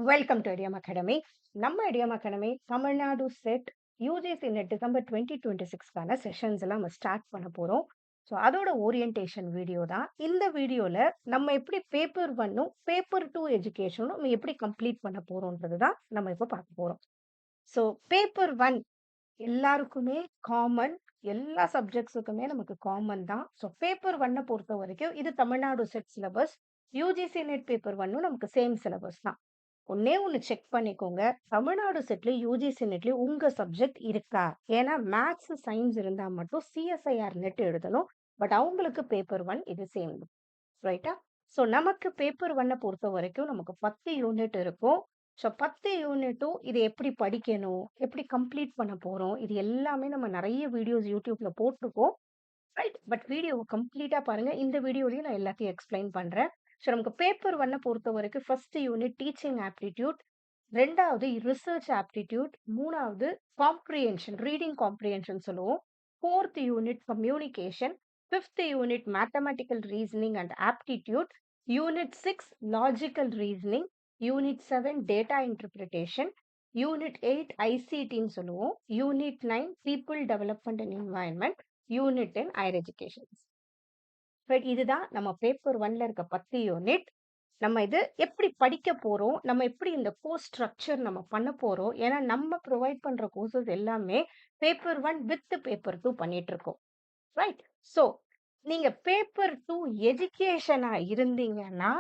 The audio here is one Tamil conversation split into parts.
வெல்கம் டு ஐடியம் அகாடமி. நம்ம ஐடியம் academy Tamil Nadu SET UGC NET December 2026க்கான செஷன்ஸ் எல்லாம் நம்ம ஸ்டார்ட் பண்ண போறோம். ஸோ அதோட ஓரியன்டேஷன் வீடியோ தான் இந்த வீடியோல. நம்ம எப்படி பேப்பர் ஒன்னும் பேப்பர் டூ எஜுகேஷனும் நம்ம எப்படி கம்ப்ளீட் பண்ண போறோம்ன்றது தான் நம்ம இப்போ பார்க்க போறோம். ஸோ பேப்பர் ஒன் எல்லாருக்குமே காமன், எல்லா சப்ஜெக்ட்ஸுக்குமே நமக்கு காமன் தான். ஸோ பேப்பர் ஒன்னை பொறுத்த வரைக்கும் இது Tamil Nadu set syllabus. UGC NET paper ஒன்னும் நமக்கு சேம் சிலபஸ் தான். ஒண்ணே ஒண்ணு செக் பண்ணிக்கோங்க. தமிழ்நாடு செட்லயும், யுஜிசி நெட்லயும் உங்க சப்ஜெக்ட் இருக்கா? ஏன்னா மேத்ஸ், சயின்ஸ் இருந்தா மட்டும் சிஎஸ்ஐஆர் நெட் எழுதணும். பட் அவங்களுக்கு பேப்பர் ஒன் இது சேம். ரைட்டா? ஸோ நமக்கு பேப்பர் ஒன்னை பொறுத்த வரைக்கும் நமக்கு 10 யூனிட் இருக்கும். ஸோ 10 யூனிட்டும் இது எப்படி படிக்கணும், எப்படி கம்ப்ளீட் பண்ண போறோம், இது எல்லாமே நம்ம நிறைய வீடியோஸ் யூடியூப்ல போட்டிருக்கோம். ரைட். பட் வீடியோவை கம்ப்ளீட்டா பாருங்க. இந்த வீடியோலயும் நான் எல்லாத்தையும் எக்ஸ்பிளைன் பண்றேன். ஸோ நமக்கு பேப்பர் ஒன்னை பொறுத்த வரைக்கும் ஃபர்ஸ்ட் யூனிட் டீச்சிங் ஆப்டிடியூட், ரெண்டாவது ரிசர்ச் ஆப்டிடியூட், மூணாவது காம்ப்ரிஹென்ஷன் ரீடிங் காம்ப்ரிஹென்ஷன் சொல்லுவோம், fourth unit communication, fifth unit mathematical reasoning and aptitude, unit 6 logical reasoning, unit 7 data interpretation, unit 8 ஐசிடின்னு சொல்லுவோம், unit 9 people development and environment, unit 10 higher education. But இதுதான் நம்ம பேப்பர் ஒன்ல இருக்க 10 யூனிட். நம்ம இது எப்படி படிக்க போறோம், நம்ம எப்படி இந்த கோர்ஸ் ஸ்ட்ரக்சர் நம்ம பண்ண போறோம். ஏன்னா நம்ம ப்ரொவைட் பண்ற கோர்சஸ் எல்லாமே paper one with paper two பண்ணிட்டு இருக்கோம். ரைட். ஸோ நீங்க பேப்பர் டூ எஜுகேஷனா இருந்தீங்கன்னா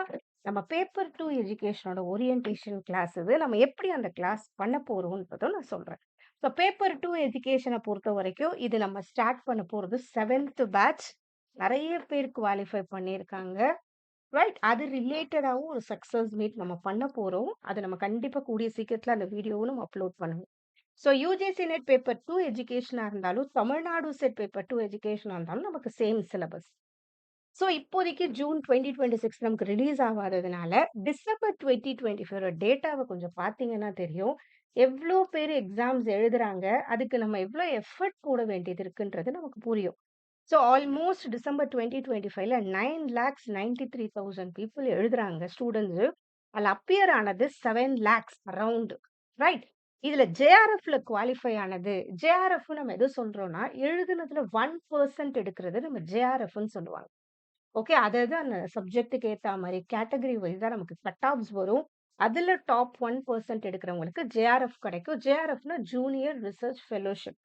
நம்ம பேப்பர் டூ எஜுகேஷனோட ஓரியன்டேஷன் கிளாஸ் இது. நம்ம எப்படி அந்த கிளாஸ் பண்ண போறோம்ன்றதும் நான் சொல்றேன். ஸோ பேப்பர் டூ எஜுகேஷனை பொறுத்த வரைக்கும் இது நம்ம ஸ்டார்ட் பண்ண போறது 7th பேட்ச். நிறைய பேர் குவாலிஃபை பண்ணியிருக்காங்க. ரைட். அது ரிலேட்டடாகவும் ஒரு சக்சஸ் மீட் நம்ம பண்ண போறோம். அது நம்ம கண்டிப்பா கூடிய சீக்கிரத்துல அந்த வீடியோவும் நம்ம அப்லோட் பண்ணுவோம். So UGC NET paper two எஜுகேஷனா இருந்தாலும், தமிழ்நாடு செட் பேப்பர் டூ எஜுகேஷனா இருந்தாலும் நமக்கு சேம் சிலபஸ். ஸோ இப்போதைக்கு ஜூன் 2026 நமக்கு ரிலீஸ் ஆகாததுனால டிசம்பர் 2024 டேட்டாவை கொஞ்சம் பார்த்தீங்கன்னா தெரியும். எவ்வளோ பேர் எக்ஸாம்ஸ் எழுதுறாங்க, அதுக்கு நம்ம எவ்வளோ எஃபர்ட் போட வேண்டியது இருக்குன்றது நமக்கு புரியும். ஸோ ஆல்மோஸ்ட் டிசம்பர் 2025ல 9,93,000 பீப்புள் எழுதுறாங்க ஸ்டூடெண்ட்ஸ். அதில் அப்பியர் ஆனது 7 லேக்ஸ் அரவுண்ட். ரைட். இதுல ஜேஆர்எஃப்ல குவாலிஃபை ஆனது, ஜேஆர்எஃப் நம்ம எது சொல்றோம்னா எழுதுனதுல 1% எடுக்கிறது நம்ம ஜேஆர்எஃப்னு சொல்லுவாங்க. ஓகே. அதாவது அந்த சப்ஜெக்ட்டுக்கு ஏத்த மாரி கேட்டகரி வைஸ் தான் நமக்கு கட் ஆஃப்ஸ் வரும். அதுல டாப் 1% எடுக்கிறவங்களுக்கு ஜேஆர்எஃப் கிடைக்கும். ஜேஆர்எஃப்னா ஜூனியர் ரிசர்ச் ஃபெலோஷிப்.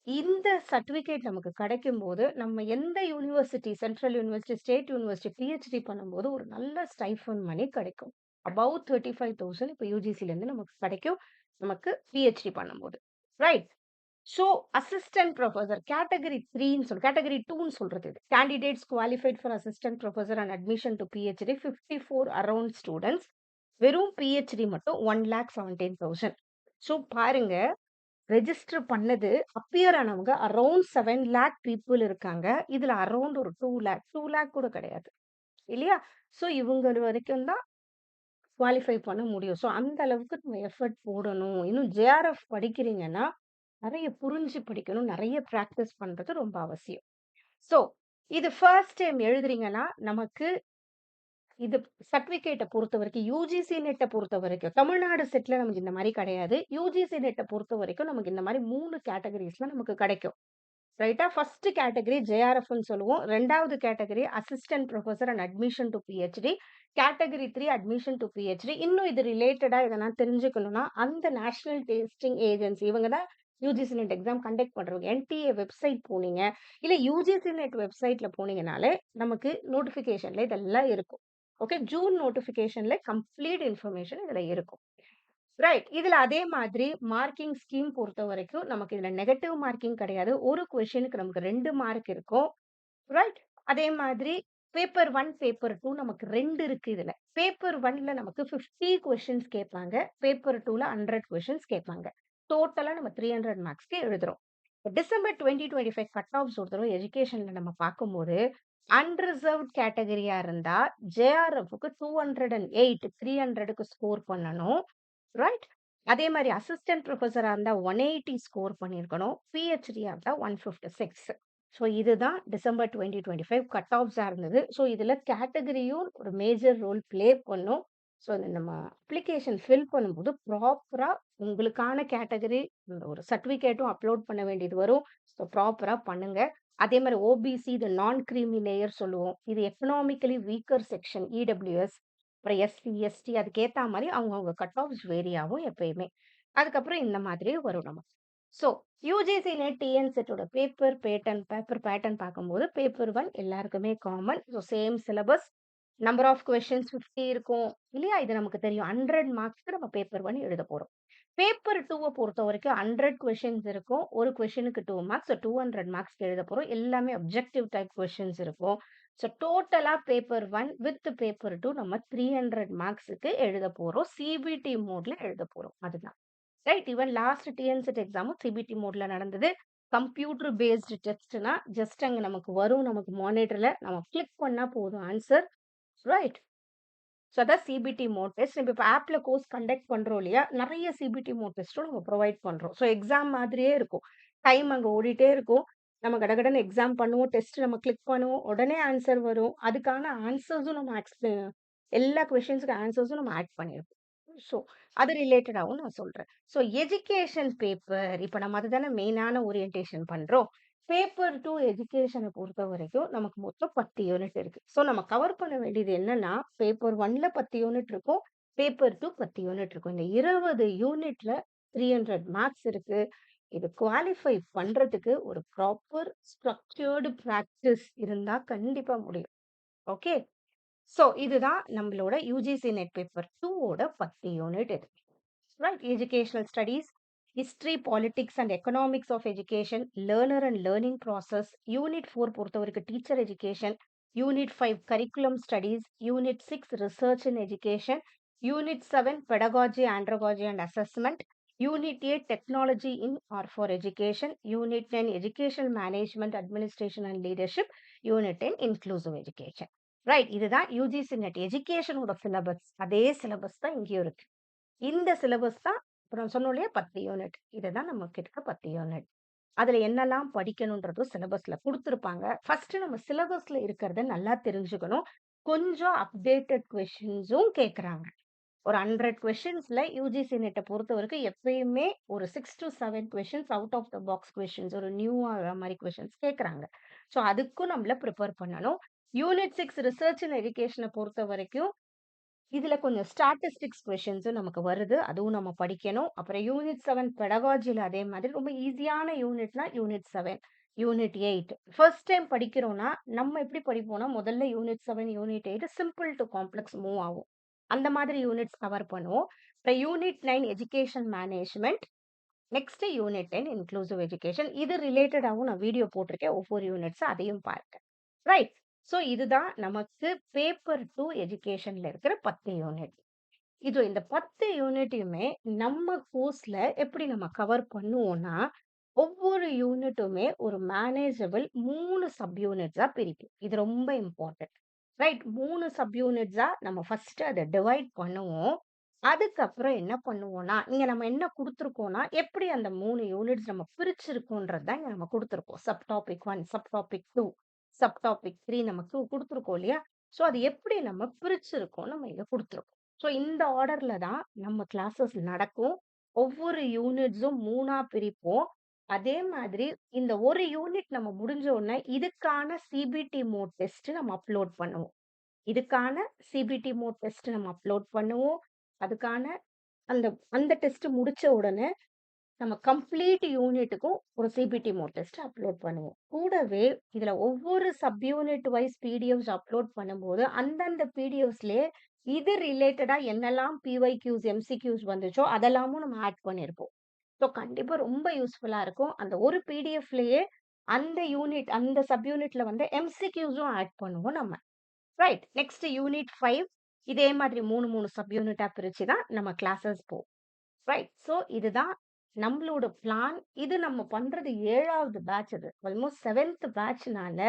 இந்த சர்டிஃபிகேட் நமக்கு கிடைக்கும்போது, நம்ம எந்த university, central university, state university PhD பண்ணும்போது ஒரு நல்ல ஸ்டைஃபண்ட் மணி கிடைக்கும். அபவ் 35,000 இப்ப யூஜிசிலேருந்து நமக்கு கிடைக்கும். நமக்கு பிஹெச்டி பண்ணும்போது. Right. So assistant professor category 3ன்னு கேட்டகரி 2ன்னு சொல்றது இது. Candidates qualified for assistant professor and admission to PhD 54 around students. வெறும் பிஹெச்டி மட்டும் 1,17,000. ஸோ பாருங்க, ரெஜிஸ்டர் பண்ணது அப்பியர் ஆனவங்க அரவுண்ட் 7 லேக் பீப்புள் இருக்காங்க. இதுல அரவுண்ட் ஒரு 2 லேக் கூட கிடையாது. இல்லையா? ஸோ இவங்க வரைக்கும் தான் குவாலிஃபை பண்ண முடியும். ஸோ அந்த அளவுக்கு நம்ம எஃபர்ட் போடணும். இன்னும் ஜேஆர்எஃப் படிக்கிறீங்கன்னா, நெறைய புரிஞ்சு படிக்கணும். நெறைய பிராக்டிஸ் பண்றது ரொம்ப அவசியம். ஸோ இது ஃபர்ஸ்ட் டைம் எழுதுறீங்கன்னா, நமக்கு இது சர்டிஃபிகேட்ட பொறுத்தவரைக்கும் யுஜிசி நெட்ட பொறுத்தவரைக்கும், தமிழ்நாடு செட்ல நமக்கு இந்த மாரி கிடையாது. யுஜிசி நெட்ட பொறுத்தவரைக்கும் நமக்கு இந்த மாரி 3 கேட்டகரீஸ்ல நமக்கு கிடைக்கும். ரைட்டா? ஃபர்ஸ்ட் கேட்டகரி ஜேஆர்எஃப்ன்னு சொல்லுவோம். 2வது category assistant professor and admission to PhD. Category 3 admission to PhD. இன்னும் இது ரிலேட்டடா எதனா தெரிஞ்சுக்கணும்னா, அந்த நேஷனல் டெஸ்டிங் ஏஜென்சி இவங்க தான் யுஜிசி நெட் எக்ஸாம் கண்டக்ட் பண்றவங்க. என்டிஏ வெப்சைட் போனீங்க, இல்ல யுஜிசி நெட் வெப்சைட்ல போனீங்கனாலே நமக்கு நோட்டிஃபிகேஷன்ல இதெல்லாம் இருக்கும். ஓகே. ஜூன் நோட்டிஃபிகேஷன்ல கம்ப்ளீட் இன்ஃபர்மேஷன் இதுல இருக்கும். ரைட். இதுல அதே மாதிரி மார்க்கிங் ஸ்கீம் பொறுத்தவரைக்கும் நமக்கு இதுல நெகட்டிவ் மார்க்கிங் கிடையாது. ஒரு கொஸ்டினுக்கு நமக்கு 2 மார்க் இருக்கும். ரைட். அதே மாதிரி பேப்பர் 1, பேப்பர் 2 நமக்கு 2 இருக்கு இதுல. பேப்பர் 1ல நமக்கு 50 கொஸ்டின்ஸ் கேட்பாங்க. பேப்பர் 2ல 100 கொஸ்டின்ஸ் கேட்பாங்க. டோட்டலா நம்ம 300 மார்க்ஸ்க்கு எழுதுறோம். டிசம்பர் 2025 கட் ஆஃப்ஸ் ஒரு தடவ எஜுகேஷன்ல நம்ம பார்க்கும்போது, அன்ரிசர்வ்ட் கேட்டகரியா இருந்தா ஜேஆர்எஃப்க்கு 208 300க்கு ஸ்கோர் பண்ணணும். ரைட். அதே மாரி அசிஸ்டன்ட் புரொஃபசரா இருந்தா 180 ஸ்கோர் பண்ணியிருக்கணும். பிஹெச்டியா இருந்தா 156. ஸோ இதுதான் டிசம்பர் 2025 கட் ஆஃப்ஸா இருந்தது. ஸோ இதுல கேட்டகரியும் ஒரு மேஜர் ரோல் ப்ளே பண்ணும். ஸோ நம்ம அப்ளிகேஷன் ஃபில் பண்ணும்போது ப்ராப்பரா உங்களுக்கான கேட்டகரி ஒரு சர்டிஃபிகேட்டும் அப்லோட் பண்ண வேண்டியது வரும். ஸோ ப்ராப்பரா பண்ணுங்க. அதே மாரி ஓபிசி இது நான் கிரீமி லேயர் சொல்லுவோம். இது எக்கனாமிக்கலி வீக்கர் செக்ஷன் இடபிள்யூஎஸ். அப்புறம் எஸ்சி, எஸ்டி அதுக்கேத்தா மாரி அவங்கவங்க கட் ஆஃப்ஸ் வேரி ஆகும் எப்பயுமே. அதுக்கப்புறம் இந்த மாதிரி வரும் நமக்கு. ஸோ யுஜிசி நெட் டிஎன் செட்டோட பேப்பர் பேட்டர்ன் பார்க்கும்போது பேப்பர் 1 எல்லாருக்குமே common. So same syllabus. Number of questions 50 இருக்கும். இல்லையா? இது நமக்கு தெரியும். 100 மார்க்ஸ்க்கு நம்ம பேப்பர் 1 எழுத போறோம். பேப்பர் 2 பொறுத்தவரைக்கும் 100 கொஸ்டின்ஸ் இருக்கும். ஒரு கொஸ்டினுக்கு 2 மார்க்ஸ். ஸோ 200 மார்க்ஸ்க்கு எழுத போறோம். எல்லாமே அப்ஜெக்டிவ் டைப் கொஸ்டின்ஸ் இருக்கும். ஸோ டோட்டலா பேப்பர் 1 வித் பேப்பர் 2 நம்ம 300 மார்க்ஸ்க்கு எழுத போறோம். சிபிடி மோட்ல எழுத போறோம். அதுதான். ரைட். ஈவன் லாஸ்ட் டிஎன்செட் எக்ஸாமும் சிபிடி மோட்ல நடந்தது. கம்ப்யூட்டர் பேஸ்டு டெஸ்ட்னா ஜஸ்ட் அங்க நமக்கு வரும் நமக்கு மானிட்டர்ல. நம்ம கிளிக் பண்ணா போதும் ஆன்சர். ரைட். ஸோ அதான் சிபிடி மோட் டெஸ்ட். நம்ம இப்போ ஆப்ல கோர்ஸ் கண்டக்ட் பண்றோம் இல்லையா? நெறைய சிபிடி மோட் டெஸ்ட்டும் நம்ம ப்ரொவைட் பண்றோம். ஸோ எக்ஸாம் மாதிரியே இருக்கும். டைம் அங்க ஓடிட்டே இருக்கும். நம்ம கடகடன்னு எக்ஸாம் பண்ணுவோம். டெஸ்ட் நம்ம கிளிக் பண்ணுவோம். உடனே ஆன்சர் வரும். அதுக்கான ஆன்சர்ஸும் நம்ம எல்லா கொஸ்டின்ஸ்க்கு ஆன்சர்ஸும் நம்ம ஆட் பண்ணியிருப்போம். ஸோ அது ரிலேட்டடாவும் நான் சொல்றேன். ஸோ எஜுகேஷன் பேப்பர் இப்ப நம்ம அதுதானே மெயினான ஓரியன்டேஷன் பண்றோம். பேப்பர் 2 எஜுகேஷன பொறுத்தவரைக்கும் நமக்கு மொத்தம் 10 யூனிட் இருக்கு. ஸோ நம்ம கவர் பண்ண வேண்டியது என்னன்னா, பேப்பர் 1ல 10 யூனிட் இருக்கும். பேப்பர் 2 10 யூனிட் இருக்கும். இந்த 20 யூனிட்ல 300 மார்க்ஸ் இருக்கு. இது குவாலிஃபை பண்றதுக்கு ஒரு ப்ராப்பர் ஸ்ட்ரக்சர்டு பிராக்டிஸ் இருந்தா கண்டிப்பா முடியும். ஓகே. ஸோ இதுதான் நம்மளோட யுஜிசி நெட் பேப்பர் 2 ஓட 10 யூனிட் இது. Right. Educational studies, history, politics and economics of education, learner and learning process, unit 4 பொறுத்தவரைக்கும் teacher education, unit 5 curriculum studies, unit 6 research in education, unit 7 pedagogy, andragogy and assessment, unit 8 technology in or for education, unit 10 educational management, administration and leadership, unit 10 inclusive education. Right. இதுதான் யுஜிசி நெட் எஜுகேஷனோட சிலபஸ். அதே சிலபஸ் தான் இங்கேயும் இருக்கு. இந்த சிலபஸ் தான் அப்புறம் சொன்னோம் இல்லையா 10 யூனிட். இதுதான் நமக்கு இருக்க 10 யூனிட். அதுல என்னெல்லாம் படிக்கணும்ன்றதும் சிலபஸ்ல குடுத்துருப்பாங்க. ஃபர்ஸ்ட் நம்ம சிலபஸ்ல இருக்கிறத நல்லா தெரிஞ்சுக்கணும். கொஞ்சம் அப்டேட்டட் கொஸ்டின்ஸும் கேட்கறாங்க. ஒரு 100 கொஸ்டின்ஸ்ல யுஜிசி நெட்ட பொறுத்தவரைக்கும் எப்பயுமே ஒரு 6 to 7 questions out of the box questions ஒரு நியூவா வர மாரி கொஸ்டின்ஸ் கேட்கறாங்க. ஸோ அதுக்கும் நம்மள ப்ரிப்பேர் பண்ணணும். யூனிட் 6 ரிசர்ச் இன் எஜுகேஷன பொறுத்தவரைக்கும் இதுல கொஞ்சம் ஸ்டாட்டிஸ்டிக்ஸ் கொஸ்டின்ஸும் நமக்கு வருது. அதுவும் நம்ம படிக்கணும். அப்புறம் யூனிட் 7 பெடகாஜில அதே மாதிரி ரொம்ப ஈஸியான யூனிட்னா யூனிட் 7, யூனிட் 8. ஃபர்ஸ்ட் டைம் படிக்கிறோம்னா, நம்ம எப்படி படிப்போம்னா, முதல்ல unit 7, unit 8 simple to complex move ஆகும். அந்த மாதிரி யூனிட்ஸ் கவர் பண்ணுவோம். அப்புறம் unit 9 education management. Next unit 10 inclusive education. இது ரிலேட்டடாவும் நான் வீடியோ போட்டிருக்கேன். ஒவ்வொரு யூனிட்ஸ் அதையும் பாருங்க. ரைட். ஸோ இதுதான் நமக்கு பேப்பர் 2 எஜுகேஷன்ல இருக்கிற 10 யூனிட். இந்த 10 யூனிட்டையுமே நம்ம கோர்ஸ்ல எப்படி நம்ம கவர் பண்ணுவோம்னா, ஒவ்வொரு யூனிட்டுமே ஒரு மேனேஜபிள் 3 சப் யூனிட்ஸா பிரிக்கும். இது ரொம்ப இம்பார்ட்டன்ட். ரைட். 3 சப் யூனிட்ஸா நம்ம ஃபர்ஸ்ட் அத டிவைட் பண்ணுவோம். அதுக்கப்புறம் என்ன பண்ணுவோம்னா, இங்க நம்ம என்ன குடுத்துருக்கோம்னா, எப்படி அந்த 3 யூனிட்ஸ் நம்ம பிரிச்சிருக்கோம்ன்றது தான் இங்க நம்ம குடுத்துருக்கோம். Sub topic 1, sub topic 2, sub topic 3 நமக்கு குடுத்துருக்கோம் இல்லையா? ஸோ அது எப்படி நம்ம பிரிச்சிருக்கோம் நம்ம இங்க குடுத்துருக்கோம். ஸோ இந்த ஆர்டர்ல தான் நம்ம கிளாஸஸ் நடக்கும். ஒவ்வொரு யூனிட்ஸும் 3ஆ பிரிப்போம். அதே மாதிரி இந்த ஒரு யூனிட் நம்ம முடிஞ்ச உடனே இதுக்கான சிபிடி மோட் டெஸ்ட் நம்ம அப்லோட் பண்ணுவோம். இதுக்கான சிபிடி மோட் டெஸ்ட் நம்ம அப்லோட் பண்ணுவோம். அதுக்கான அந்த அந்த டெஸ்ட் முடிச்ச உடனே நம்ம கம்ப்ளீட் யூனிட்டுக்கும் ஒரு சிபிடி மோட் டெஸ்ட் அப்லோட் பண்ணுவோம். கூடவே இதுல ஒவ்வொரு sub unit wise PDFs upload பண்ணும்போது, அந்தந்த பிடிஎஃப்ஸ்லயே இது ரிலேட்டடா என்னெல்லாம் பிஒய்க்யூஸ், எம்சிக்யூஸ் வந்துச்சோ அதெல்லாமும் நம்ம ஆட் பண்ணியிருப்போம். ஸோ கண்டிப்பா ரொம்ப யூஸ்ஃபுல்லா இருக்கும். அந்த ஒரு பிடிஎஃப்லயே அந்த யூனிட் அந்த சப் யூனிட்ல வந்து எம்சிக்யூஸும் ஆட் பண்ணுவோம் நம்ம. ரைட். நெக்ஸ்ட் யூனிட் 5 இதே மாதிரி 3 சப் யூனிட்டா பிரிச்சு தான் நம்ம கிளாஸஸ் போகும். ரைட். ஸோ இதுதான் நம்மளோட பிளான். இது நம்ம பண்றது 7வது பேட்ச் இது. ஆல்மோஸ்ட் 7த் பேட்ச்னால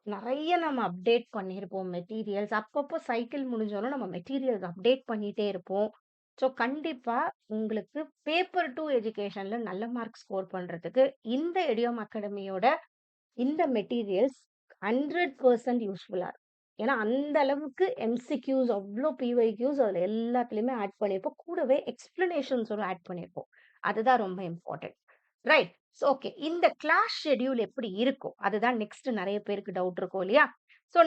நெறைய நம்ம அப்டேட் பண்ணியிருப்போம் மெட்டீரியல்ஸ். அப்பப்போ சைக்கிள் முடிஞ்சாலும் நம்ம மெட்டீரியல்ஸ் அப்டேட் பண்ணிட்டே இருப்போம். ஸோ கண்டிப்பா உங்களுக்கு பேப்பர் 2 எஜுகேஷன்ல நல்ல மார்க் ஸ்கோர் பண்றதுக்கு இந்த இடியோம் அகாடமியோட இந்த மெட்டீரியல்ஸ் 100% யூஸ்ஃபுல்லா இருக்கும். ஏன்னா அந்த அளவுக்கு எம்சிக்யூஸ் அவ்ளோ பிஒய்க்யூஸ் அதுல எல்லாத்துலயுமே ஆட் பண்ணியிருப்போம். கூடவே எக்ஸ்பிளனேஷன்ஸும் ஆட் பண்ணியிருப்போம். அதுதான் ரொம்ப இம்பார்ட்டன்ட். ரைட். ஓகே. இந்த கிளாஸ் ஷெட்யூல் எப்படி இருக்கும்? அதுதான் நெக்ஸ்ட் நெறைய பேருக்கு டவுட் இருக்கும் இல்லையா?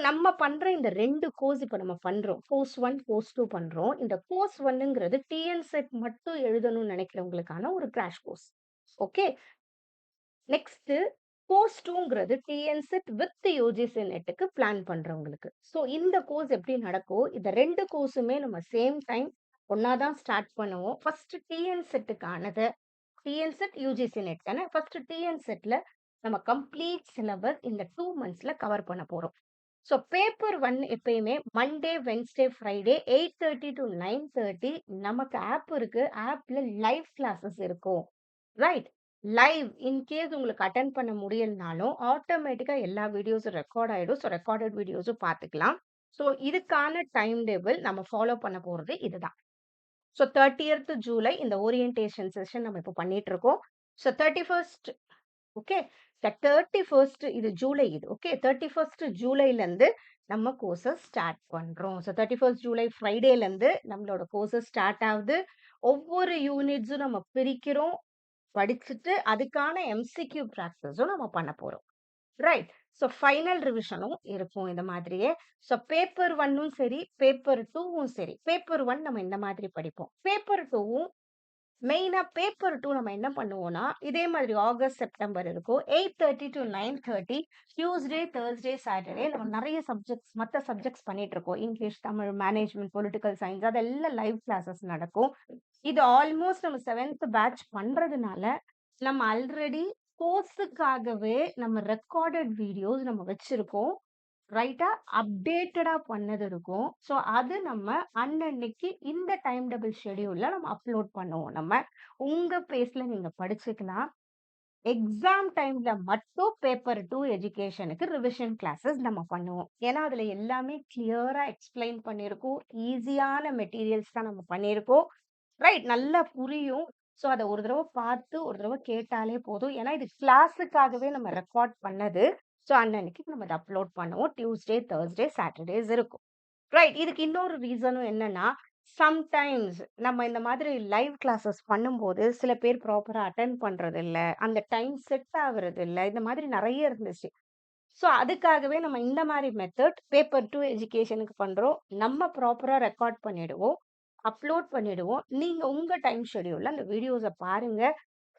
நம்ம பண்ற இந்த 2 கோர்ஸ் இப்ப நம்ம பண்றோம். கோர்ஸ் 1, கோர்ஸ் 2 பண்றோம். இந்த கோர்ஸ் 1ங்கிறது டிஎன் செட் மட்டும் எழுதணும்னு நினைக்கிறவங்களுக்கான ஒரு crash course. Okay. Next course 2ங்கிறது டிஎன் செட் வித் யுஜிசி நெட்டுக்கு பிளான் பண்றவங்களுக்கு. இந்த கோர்ஸ் எப்படி நடக்கும்? இந்த 2 கோர்ஸுமே நம்ம சேம் டைம் ஒண்ணா தான் ஸ்டார்ட் பண்ணுவோம். ஃபர்ஸ்ட் டிஎன் செட்டுக்கானது டிஎன் செட், யுஜிசி நெட் தானே. ஃபர்ஸ்ட் டிஎன் செட்ல நம்ம கம்ப்ளீட் சிலபஸ் இந்த 2 மந்த்ஸ்ல கவர் பண்ண போறோம். பேப்பர் 1 எப்பயுமே மண்டே, வெட்னஸ்டே, ஃப்ரைடே 8:30 to 9:30 நமக்கு ஆப் இருக்கு. ஆப்ல லைவ் கிளாஸஸ் இருக்கும். ரைட். லைவ் இன்கேஸ் உங்களுக்கு அட்டெண்ட் பண்ண முடியலனாலும் ஆட்டோமேட்டிக்கா எல்லா வீடியோஸும் ரெக்கார்ட் ஆயிடும். ரெக்கார்டட் வீடியோஸும் பார்த்துக்கலாம். இதுக்கான டைம் டேபிள் நம்ம ஃபாலோ பண்ண போறது இதுதான். 30th ஜூலை இந்த ஓரியன்டேஷன் செஷன் நம்ம இப்போ பண்ணிட்டு இருக்கோம். 31st okay. 31st இது ஜூலை இது. ஓகே. 31st ஜூலைலேருந்து நம்ம கோர்ஸஸ் ஸ்டார்ட் பண்றோம். 31st ஜூலை ஃப்ரைடேலேருந்து நம்மளோட கோர்ஸஸ் ஸ்டார்ட் ஆகுது. ஒவ்வொரு யூனிட்ஸும் நம்ம பிரிக்கிறோம். படிச்சுட்டு அதுக்கான எம்சிக்யூ பிராக்டிஸும் நம்ம பண்ண போறோம். ரைட். ஃபைனல் ரிவிஷனும் இருக்கும் இந்த மாதிரியே. பேப்பர் 1ம் சரி, பேப்பர் 2வும் சரி. பேப்பர் 1 நம்ம இந்த மாதிரி படிப்போம். பேப்பர் 2வும் மெயினா பேப்பர் 2 நம்ம என்ன பண்ணுவோம்னா, இதே மாதிரி ஆகஸ்ட், செப்டம்பர் இருக்கும். 8:30 to 9:30 டியூஸ்டே, தர்ஸ்டே, சாட்டர்டே நம்ம நெறைய மத்த சப்ஜெக்ட்ஸ் பண்ணிட்டு இருக்கோம். English, Tamil, management, political science அதெல்லாம் லைவ் கிளாஸஸ் நடக்கும். இது ஆல்மோஸ்ட் நம்ம 7th பேட்ச் பண்றதுனால, நம்ம ஆல்ரெடி கோர்ஸுக்காகவே நம்ம ரெக்கார்டட் வீடியோஸ் நம்ம வச்சிருக்கோம். ரைட்டா? அப்டேட்டடா பண்ணது இருக்கும். அது நம்ம அன்னன்னைக்கு இந்த டைம் டேபிள் ஷெட்யூல்ல நம்ம அப்லோட் பண்ணுவோம் நம்ம. உங்க பேஸ்ல நீங்க படிச்சுக்கலாம். எக்ஸாம் டைம்ல மட்டும் பேப்பர் 2 எஜுகேஷனுக்கு ரிவிஷன் கிளாஸஸ் நம்ம பண்ணுவோம். ஏன்னா, அதுல எல்லாமே கிளியரா எக்ஸ்பிளைன் பண்ணியிருக்கோம். ஈஸியான மெட்டீரியல்ஸ் தான் நம்ம பண்ணியிருக்கோம். ரைட். நல்லா புரியும். அத ஒரு தடவ பார்த்து, ஒரு தடவ கேட்டாலே போதும். ஏன்னா, இது கிளாஸுக்காகவே நம்ம ரெக்கார்ட் பண்ணது. அன்னன்னைக்கு நம்ம அத அப்லோட் பண்ணுவோம். டியூஸ்டே, தர்ஸ்டே, சாட்டர்டேஸ் இருக்கும். ரைட். இதுக்கு இன்னொரு ரீசனும் என்னன்னா, சம்டைம்ஸ் நம்ம இந்த மாதிரி லைவ் கிளாஸஸ் பண்ணும்போது, சில பேர் ப்ராப்பரா அட்டெண்ட் பண்றதில்ல. அந்த டைம் செட் ஆகுறதில்ல. இந்த மாதிரி நெறைய இருந்துச்சு. அதுக்காகவே நம்ம இந்த மாரி மெத்தட் பேப்பர் 2 எஜுகேஷனுக்கு பண்றோம். நம்ம ப்ராப்பரா ரெக்கார்ட் பண்ணிடுவோம். அப்லோட் பண்ணிடுவோம். நீங்க உங்க டைம் ஷெட்யூல்ல அந்த வீடியோஸ பாருங்க.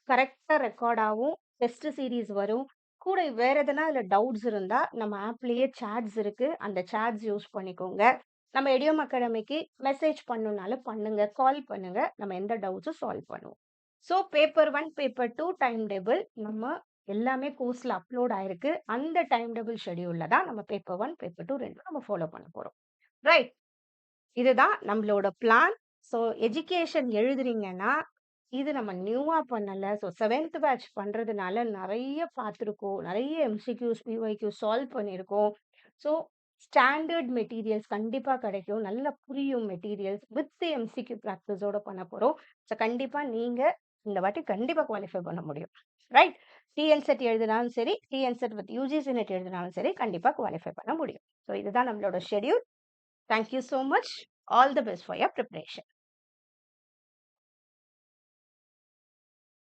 கரெக்ட்டா ரெக்கார்ட் ஆகும். டெஸ்ட் சீரிஸ் வரும். கூட வேற எதனா அதுல டவுட்ஸ் இருந்தா, நம்ம ஆப்லயே சாட்ஸ் இருக்கு. அந்த சாட்ஸ் யூஸ் பண்ணிக்கோங்க. நம்ம இடியோம் அகாடமிக்கு மெசேஜ் பண்ணணும்னாலும் பண்ணுங்க. கால் பண்ணுங்க. நம்ம எந்த டவுட்ஸும் சால்வ் பண்ணுவோம். பேப்பர் 1, பேப்பர் 2 டைம் டேபிள் நம்ம எல்லாமே கோர்ஸ்ல அப்லோட் ஆயிருக்கு. அந்த டைம் டேபிள் ஷெட்யூல்ல தான் நம்ம பேப்பர் 1, பேப்பர் 2 2ம் நம்ம ஃபாலோ பண்ண போறோம். ரைட். இதுதான் நம்மளோட பிளான். எஜுகேஷன் எழுதுறீங்கன்னா, இது நம்ம நியூவா பண்ணல. 7th பேட்ச் பண்றதுனால நெறைய பார்த்துருக்கோம். நெறைய எம்சிக்யூஸ், பிஒய்க்யூஸ் சால்வ் பண்ணியிருக்கோம். ஸோ ஸ்டாண்டர்ட் மெட்டீரியல்ஸ் கண்டிப்பா கிடைக்கும். நல்லா புரியும் மெட்டீரியல்ஸ் வித் எம்சிக்யூ பிராக்டிஸோட பண்ண போறோம். கண்டிப்பா நீங்க இந்த வாட்டி கண்டிப்பா குவாலிஃபை பண்ண முடியும். ரைட். டிஎன் செட் எழுதினாலும் சரி, TN SET with UGC net எழுதினாலும் சரி, கண்டிப்பா குவாலிஃபை பண்ண முடியும். இதுதான் நம்மளோட schedule. Thank you so much. All the best for your preparation.